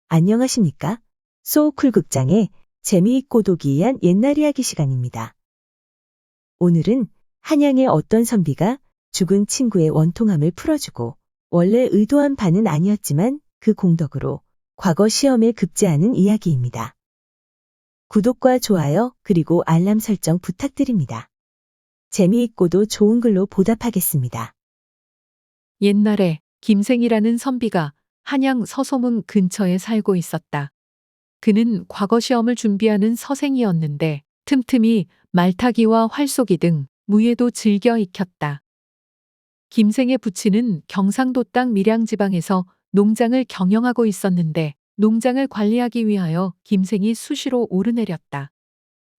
안녕하십니까? 소쿨 극장의 재미있고 도기이한 옛날 이야기 시간입니다. 오늘은 한양의 어떤 선비가 죽은 친구의 원통함을 풀어주고 원래 의도한 바는 아니었지만 그 공덕으로 과거 시험에 급제하는 이야기입니다. 구독과 좋아요 그리고 알람 설정 부탁드립니다. 재미있고도 좋은 글로 보답하겠습니다. 옛날에 김생이라는 선비가 한양 서소문 근처에 살고 있었다. 그는 과거 시험을 준비하는 서생이었는데 틈틈이 말타기와 활쏘기 등 무예도 즐겨 익혔다. 김생의 부친은 경상도 땅 밀양지방에서 농장을 경영하고 있었는데 농장을 관리하기 위하여 김생이 수시로 오르내렸다.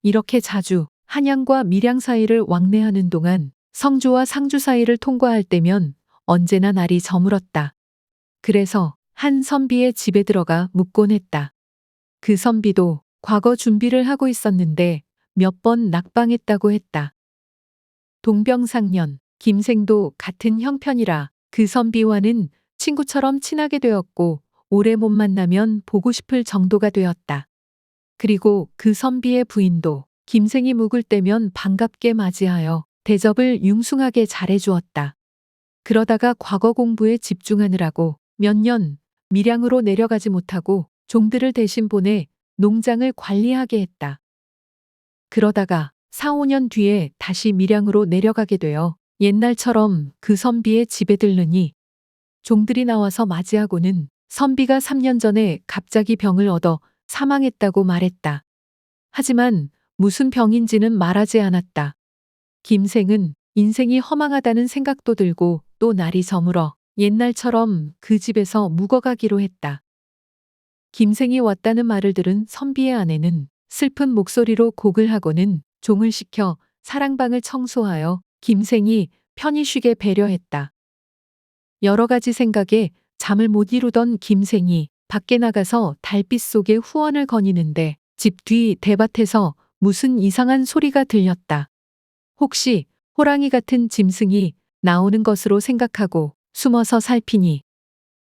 이렇게 자주 한양과 밀양 사이를 왕래하는 동안 성주와 상주 사이를 통과할 때면 언제나 날이 저물었다. 그래서 한 선비의 집에 들어가 묵곤 했다. 그 선비도 과거 준비를 하고 있었는데 몇 번 낙방했다고 했다. 동병상련, 김생도 같은 형편이라 그 선비와는 친구처럼 친하게 되었고 오래 못 만나면 보고 싶을 정도가 되었다. 그리고 그 선비의 부인도 김생이 묵을 때면 반갑게 맞이하여 대접을 융숭하게 잘해주었다. 그러다가 과거 공부에 집중하느라고 몇 년 밀양으로 내려가지 못하고 종들을 대신 보내 농장을 관리하게 했다. 그러다가 4, 5년 뒤에 다시 밀양으로 내려가게 되어 옛날처럼 그 선비의 집에 들르니 종들이 나와서 맞이하고는 선비가 3년 전에 갑자기 병을 얻어 사망했다고 말했다. 하지만 무슨 병인지는 말하지 않았다. 김생은 인생이 허망하다는 생각도 들고 또 날이 저물어 옛날처럼 그 집에서 묵어가기로 했다. 김생이 왔다는 말을 들은 선비의 아내는 슬픈 목소리로 곡을 하고는 종을 시켜 사랑방을 청소하여 김생이 편히 쉬게 배려했다. 여러 가지 생각에 잠을 못 이루던 김생이 밖에 나가서 달빛 속에 후원을 거니는데 집 뒤 대밭에서 무슨 이상한 소리가 들렸다. 혹시 호랑이 같은 짐승이 나오는 것으로 생각하고 숨어서 살피니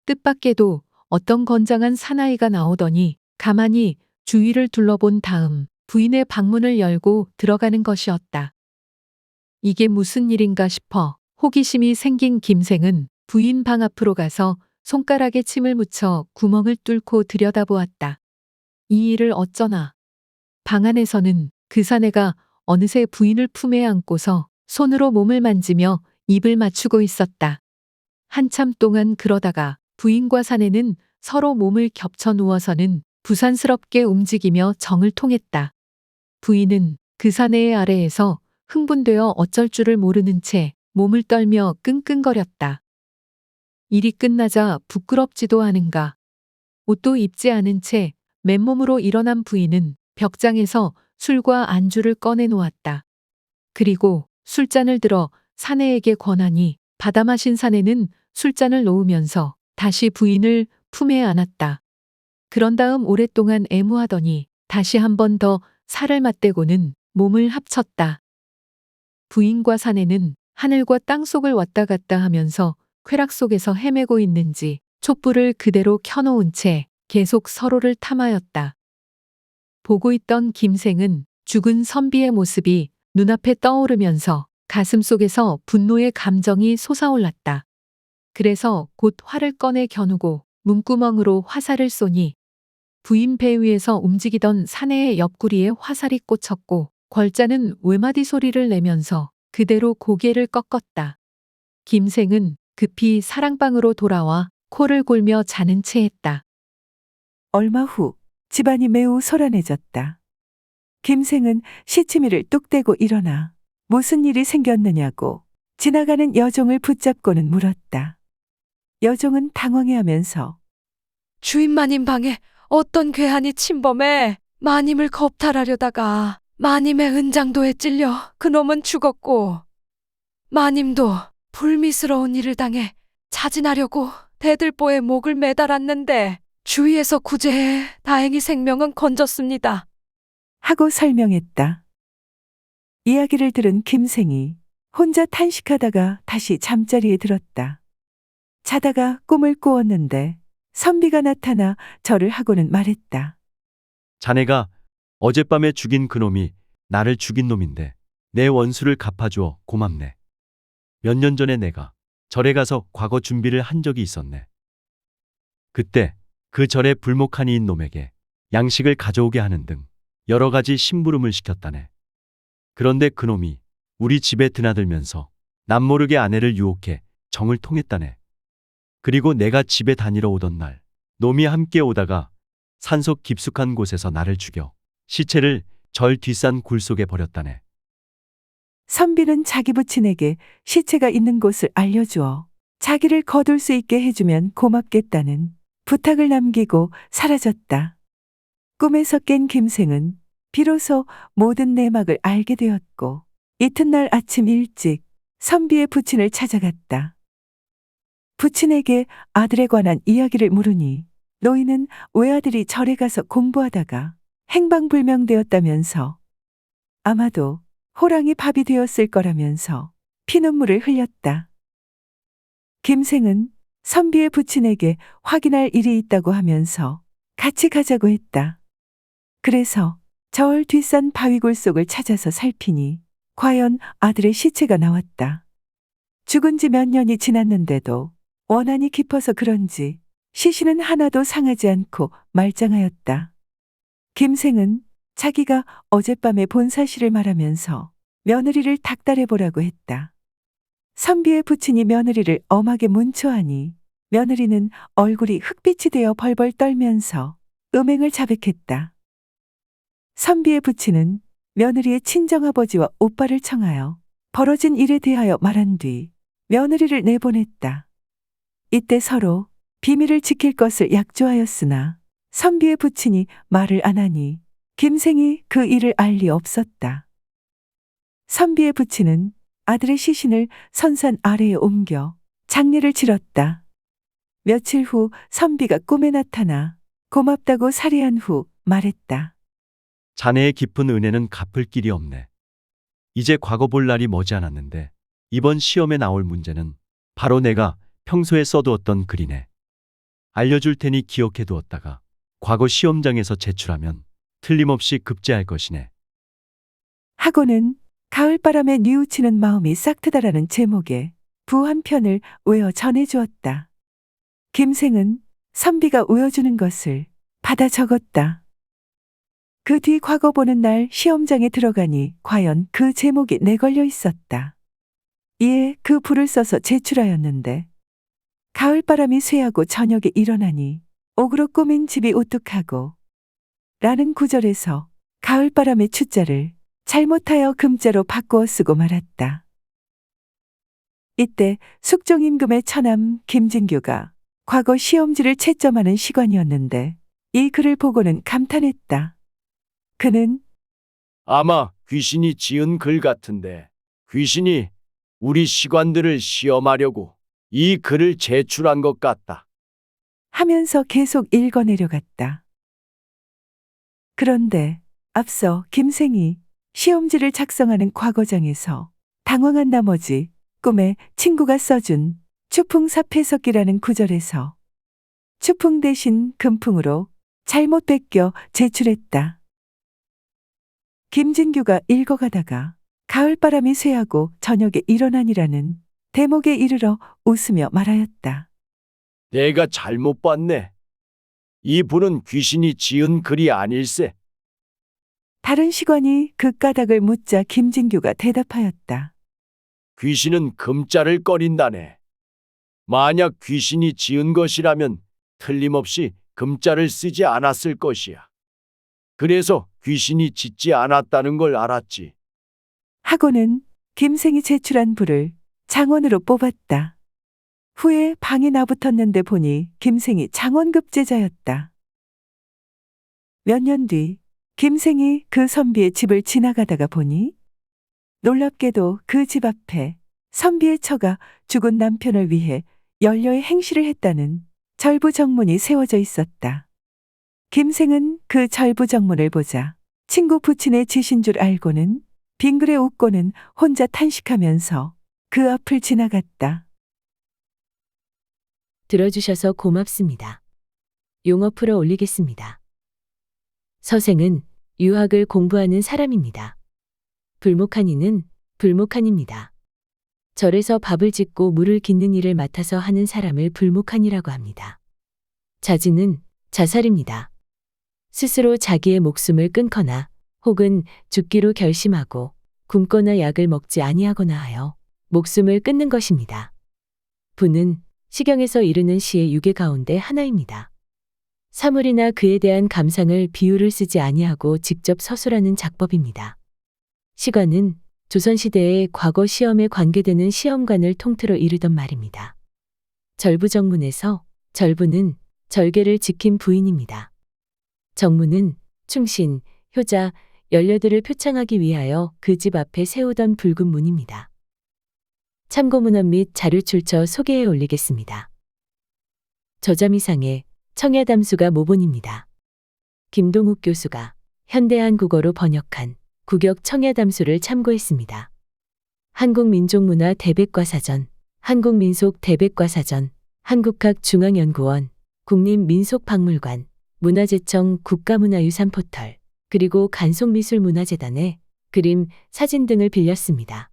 뜻밖에도 어떤 건장한 사나이가 나오더니 가만히 주위를 둘러본 다음 부인의 방문을 열고 들어가는 것이었다. 이게 무슨 일인가 싶어 호기심이 생긴 김생은 부인 방 앞으로 가서 손가락에 침을 묻혀 구멍을 뚫고 들여다보았다. 이 일을 어쩌나. 방 안에서는 그 사내가 어느새 부인을 품에 안고서 손으로 몸을 만지며 입을 맞추고 있었다. 한참 동안 그러다가 부인과 사내는 서로 몸을 겹쳐 누워서는 부산스럽게 움직이며 정을 통했다. 부인은 그 사내의 아래에서 흥분되어 어쩔 줄을 모르는 채 몸을 떨며 끙끙거렸다. 일이 끝나자 부끄럽지도 않은가. 옷도 입지 않은 채 맨몸으로 일어난 부인은 벽장에서 술과 안주를 꺼내 놓았다. 그리고 술잔을 들어 사내에게 권하니 받아 마신 사내는 술잔을 놓으면서 다시 부인을 품에 안았다. 그런 다음 오랫동안 애무하더니 다시 한 번 더 살을 맞대고는 몸을 합쳤다. 부인과 사내는 하늘과 땅 속을 왔다 갔다 하면서 쾌락 속에서 헤매고 있는지 촛불을 그대로 켜놓은 채 계속 서로를 탐하였다. 보고 있던 김생은 죽은 선비의 모습이 눈앞에 떠오르면서 가슴속에서 분노의 감정이 솟아올랐다. 그래서 곧 활을 꺼내 겨누고 문구멍으로 화살을 쏘니 부인 배 위에서 움직이던 사내의 옆구리에 화살이 꽂혔고 걸자는 외마디 소리를 내면서 그대로 고개를 꺾었다. 김생은 급히 사랑방으로 돌아와 코를 골며 자는 체했다. 얼마 후 집안이 매우 소란해졌다. 김생은 시치미를 뚝 떼고 일어나 무슨 일이 생겼느냐고 지나가는 여종을 붙잡고는 물었다. 여종은 당황해하면서 주인 마님 방에 어떤 괴한이 침범해 마님을 겁탈하려다가 마님의 은장도에 찔려 그놈은 죽었고 마님도 불미스러운 일을 당해 자진하려고 대들보에 목을 매달았는데 주위에서 구제해 다행히 생명은 건졌습니다. 하고 설명했다. 이야기를 들은 김생이 혼자 탄식하다가 다시 잠자리에 들었다. 자다가 꿈을 꾸었는데 선비가 나타나 절을 하고는 말했다. 자네가 어젯밤에 죽인 그놈이 나를 죽인 놈인데 내 원수를 갚아주어 고맙네. 몇 년 전에 내가 절에 가서 과거 준비를 한 적이 있었네. 그때 그 절에 불목하니인 놈에게 양식을 가져오게 하는 등 여러 가지 심부름을 시켰다네. 그런데 그놈이 우리 집에 드나들면서 남모르게 아내를 유혹해 정을 통했다네. 그리고 내가 집에 다니러 오던 날 놈이 함께 오다가 산속 깊숙한 곳에서 나를 죽여 시체를 절 뒷산 굴 속에 버렸다네. 선비는 자기 부친에게 시체가 있는 곳을 알려주어 자기를 거둘 수 있게 해주면 고맙겠다는 부탁을 남기고 사라졌다. 꿈에서 깬 김생은 비로소 모든 내막을 알게 되었고 이튿날 아침 일찍 선비의 부친을 찾아갔다. 부친에게 아들에 관한 이야기를 물으니 노인은 외아들이 절에 가서 공부하다가 행방불명되었다면서 아마도 호랑이 밥이 되었을 거라면서 피눈물을 흘렸다. 김생은 선비의 부친에게 확인할 일이 있다고 하면서 같이 가자고 했다. 그래서 절 뒷산 바위굴 속을 찾아서 살피니 과연 아들의 시체가 나왔다. 죽은 지 몇 년이 지났는데도 원한이 깊어서 그런지 시신은 하나도 상하지 않고 말짱하였다. 김생은 자기가 어젯밤에 본 사실을 말하면서 며느리를 닥달해보라고 했다. 선비의 부친이 며느리를 엄하게 문초하니 며느리는 얼굴이 흑빛이 되어 벌벌 떨면서 음행을 자백했다. 선비의 부친은 며느리의 친정아버지와 오빠를 청하여 벌어진 일에 대하여 말한 뒤 며느리를 내보냈다. 이때 서로 비밀을 지킬 것을 약조하였으나 선비의 부친이 말을 안 하니 김생이 그 일을 알 리 없었다. 선비의 부친은 아들의 시신을 선산 아래에 옮겨 장례를 치렀다. 며칠 후 선비가 꿈에 나타나 고맙다고 살해한 후 말했다. 자네의 깊은 은혜는 갚을 길이 없네. 이제 과거 볼 날이 머지않았는데 이번 시험에 나올 문제는 바로 내가 평소에 써두었던 글이네. 알려줄 테니 기억해 두었다가 과거 시험장에서 제출하면 틀림없이 급제할 것이네. 하고는 가을바람에 뉘우치는 마음이 싹 트다라는 제목의 부 한 편을 외어 전해주었다. 김생은 선비가 외워주는 것을 받아 적었다. 그 뒤 과거 보는 날 시험장에 들어가니 과연 그 제목이 내걸려 있었다. 이에 그 부를 써서 제출하였는데 가을바람이 쇠하고 저녁에 일어나니 옥으로 꾸민 집이 우뚝하고 라는 구절에서 가을바람의 추자를 잘못하여 금자로 바꾸어 쓰고 말았다. 이때 숙종임금의 처남 김진규가 과거 시험지를 채점하는 시관이었는데 이 글을 보고는 감탄했다. 그는 아마 귀신이 지은 글 같은데 귀신이 우리 시관들을 시험하려고 이 글을 제출한 것 같다. 하면서 계속 읽어내려갔다. 그런데 앞서 김생이 시험지를 작성하는 과거장에서 당황한 나머지 꿈에 친구가 써준 추풍사패석기라는 구절에서 추풍 대신 금풍으로 잘못 베껴 제출했다. 김진규가 읽어가다가 가을바람이 쇠하고 저녁에 일어나니라는 대목에 이르러 웃으며 말하였다. 내가 잘못 봤네. 이 불은 귀신이 지은 글이 아닐세. 다른 시관이 그 까닭을 묻자 김진규가 대답하였다. 귀신은 금자를 꺼린다네. 만약 귀신이 지은 것이라면 틀림없이 금자를 쓰지 않았을 것이야. 그래서 귀신이 짓지 않았다는 걸 알았지. 하고는 김생이 제출한 불을 장원으로 뽑았다. 후에 방이 나붙었는데 보니 김생이 장원급제자였다. 몇 년 뒤 김생이 그 선비의 집을 지나가다가 보니 놀랍게도 그 집 앞에 선비의 처가 죽은 남편을 위해 연료의 행시를 했다는 절부정문이 세워져 있었다. 김생은 그 절부정문을 보자 친구 부친의 짓인 줄 알고는 빙그레 웃고는 혼자 탄식하면서 그 앞을 지나갔다. 들어주셔서 고맙습니다. 용어 풀어 올리겠습니다. 서생은 유학을 공부하는 사람입니다. 불목한이는 불목한입니다. 절에서 밥을 짓고 물을 깃는 일을 맡아서 하는 사람을 불목한이라고 합니다. 자진은 자살입니다. 스스로 자기의 목숨을 끊거나 혹은 죽기로 결심하고 굶거나 약을 먹지 아니하거나 하여 목숨을 끊는 것입니다. 부는 시경에서 이르는 시의 유계 가운데 하나입니다. 사물이나 그에 대한 감상을 비유를 쓰지 아니하고 직접 서술하는 작법입니다. 시관은 조선시대의 과거 시험에 관계되는 시험관을 통틀어 이르던 말입니다. 절부정문에서 절부는 절개를 지킨 부인입니다. 정문은 충신, 효자, 연려들을 표창하기 위하여 그 집 앞에 세우던 붉은 문입니다. 참고문헌 및 자료 출처 소개해 올리겠습니다. 저자미상의 청야담수가 모본입니다. 김동욱 교수가 현대한 국어로 번역한 국역 청야담수를 참고했습니다. 한국민족문화 대백과사전, 한국민속 대백과사전, 한국학중앙연구원, 국립민속박물관, 문화재청 국가문화유산 포털, 그리고 간송미술문화재단의 그림, 사진 등을 빌렸습니다.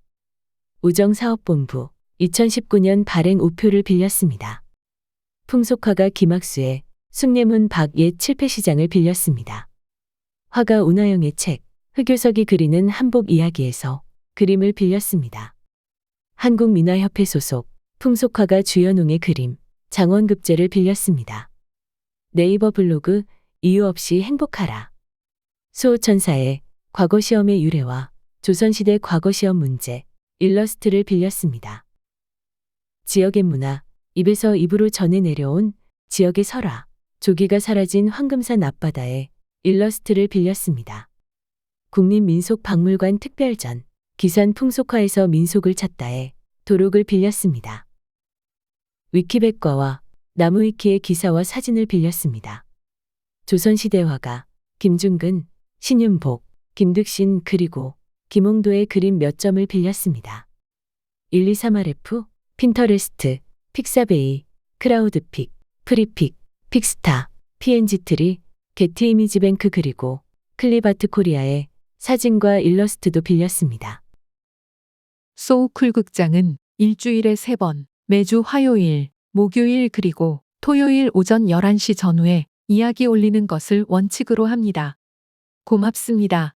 우정사업본부 2019년 발행 우표를 빌렸습니다. 풍속화가 김학수의 숭례문 박예 칠패시장을 빌렸습니다. 화가 운하영의 책 흑요석이 그리는 한복 이야기에서 그림을 빌렸습니다. 한국민화협회 소속 풍속화가 주연웅의 그림 장원급제를 빌렸습니다. 네이버 블로그 이유 없이 행복하라. 수호천사의 과거시험의 유래와 조선시대 과거시험 문제 일러스트를 빌렸습니다. 지역의 문화 입에서 입으로 전해 내려온 지역의 설화 조기가 사라진 황금산 앞바다에 일러스트를 빌렸습니다. 국립민속박물관 특별전 기산 풍속화에서 민속을 찾다에 도록을 빌렸습니다. 위키백과와 나무위키의 기사와 사진을 빌렸습니다. 조선시대 화가 김중근, 신윤복, 김득신 그리고 김홍도의 그림 몇 점을 빌렸습니다. 123RF, 핀터레스트, 픽사베이, 크라우드픽, 프리픽, 픽스타, PNG트리, 게트이미지뱅크 그리고 클립아트 코리아의 사진과 일러스트도 빌렸습니다. 소우쿨 극장은 일주일에 3번, 매주 화요일, 목요일 그리고 토요일 오전 11시 전후에 이야기 올리는 것을 원칙으로 합니다. 고맙습니다.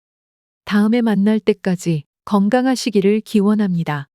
다음에 만날 때까지 건강하시기를 기원합니다.